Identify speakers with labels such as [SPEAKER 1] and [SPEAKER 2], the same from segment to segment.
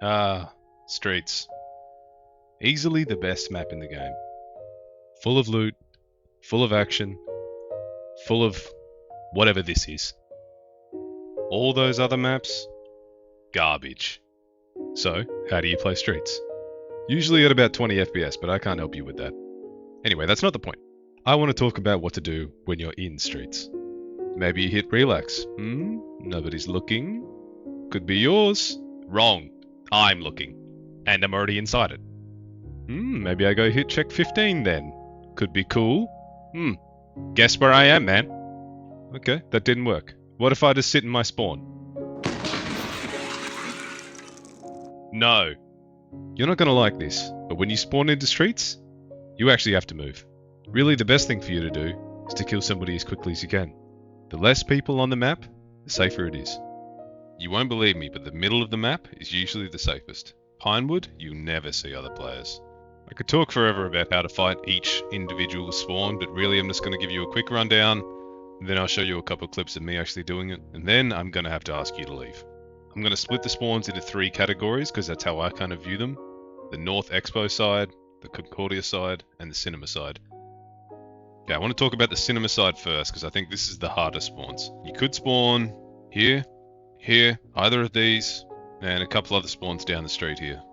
[SPEAKER 1] Ah, Streets. Easily the best map in the game. Full of loot, full of action, full of whatever this is. All those other maps, garbage. So, how do you play Streets? Usually at about 20 FPS, but I can't help you with that. Anyway, that's not the point. I want to talk about what to do when you're in Streets. Maybe you hit relax. Nobody's looking. Could be yours. Wrong. I'm looking. And I'm already inside it. Maybe I go hit check 15 then. Could be cool. Guess where I am, man? Okay, that didn't work. What if I just sit in my spawn? No. You're not gonna like this, but when you spawn into Streets, you actually have to move. Really, the best thing for you to do is to kill somebody as quickly as you can. The less people on the map, the safer it is. You won't believe me, but the middle of the map is usually the safest. Pinewood, you never see other players. I could talk forever about how to fight each individual spawn, but really I'm just going to give you a quick rundown, and then I'll show you a couple of clips of me actually doing it, and then I'm going to have to ask you to leave. I'm going to split the spawns into 3 categories, because that's how I kind of view them. The North Expo side, the Concordia side, and the Cinema side. Okay, I want to talk about the Cinema side first, because I think this is the hardest spawns. You could spawn here, here, either of these, and a couple other spawns down the street here.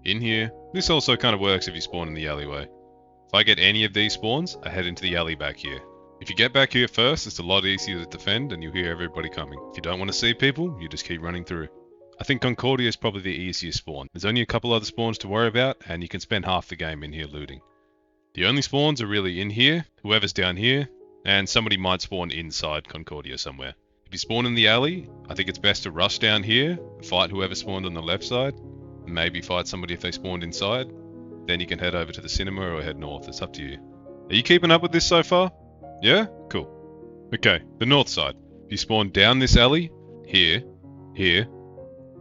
[SPEAKER 1] In here, this also kind of works if you spawn in the alleyway. If I get any of these spawns, I head into the alley back here. If you get back here first, it's a lot easier to defend and you hear everybody coming. If you don't want to see people, you just keep running through. I think Concordia is probably the easiest spawn. There's only a couple other spawns to worry about, and you can spend half the game in here looting. The only spawns are really in here, whoever's down here, and somebody might spawn inside Concordia somewhere. If you spawn in the alley, I think it's best to rush down here, fight whoever spawned on the left side, and maybe fight somebody if they spawned inside. Then you can head over to the cinema or head north, it's up to you. Are you keeping up with this so far? Yeah? Cool. Okay, the north side. If you spawn down this alley, here, here,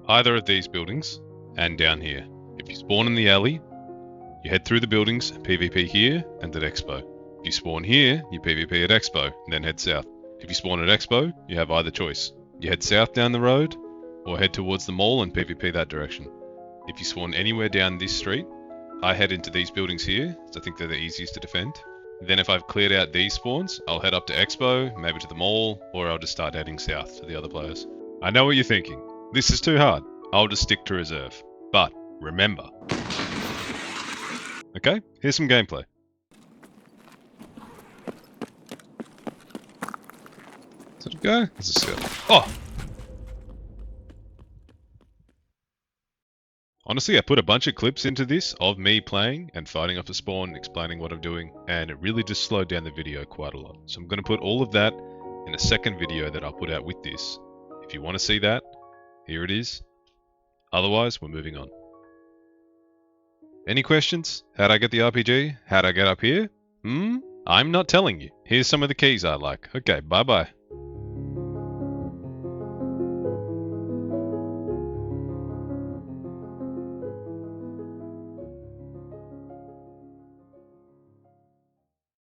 [SPEAKER 1] either of these buildings, and down here. If you spawn in the alley, you head through the buildings, PvP here, and at Expo. If you spawn here, you PvP at Expo, and then head south. If you spawn at Expo, you have either choice. You head south down the road, or head towards the mall and PvP that direction. If you spawn anywhere down this street, I head into these buildings here, so I think they're the easiest to defend. Then if I've cleared out these spawns, I'll head up to Expo, maybe to the mall, or I'll just start heading south to the other players. I know what you're thinking. This is too hard. I'll just stick to reserve. But remember. Okay, here's some gameplay. Did it go? Let's just go. Oh! Honestly, I put a bunch of clips into this of me playing and fighting off a spawn, explaining what I'm doing, and it really just slowed down the video quite a lot. So I'm going to put all of that in a second video that I'll put out with this. If you want to see that, here it is. Otherwise, we're moving on. Any questions? How'd I get the RPG? How'd I get up here? I'm not telling you. Here's some of the keys I like. Okay, bye-bye.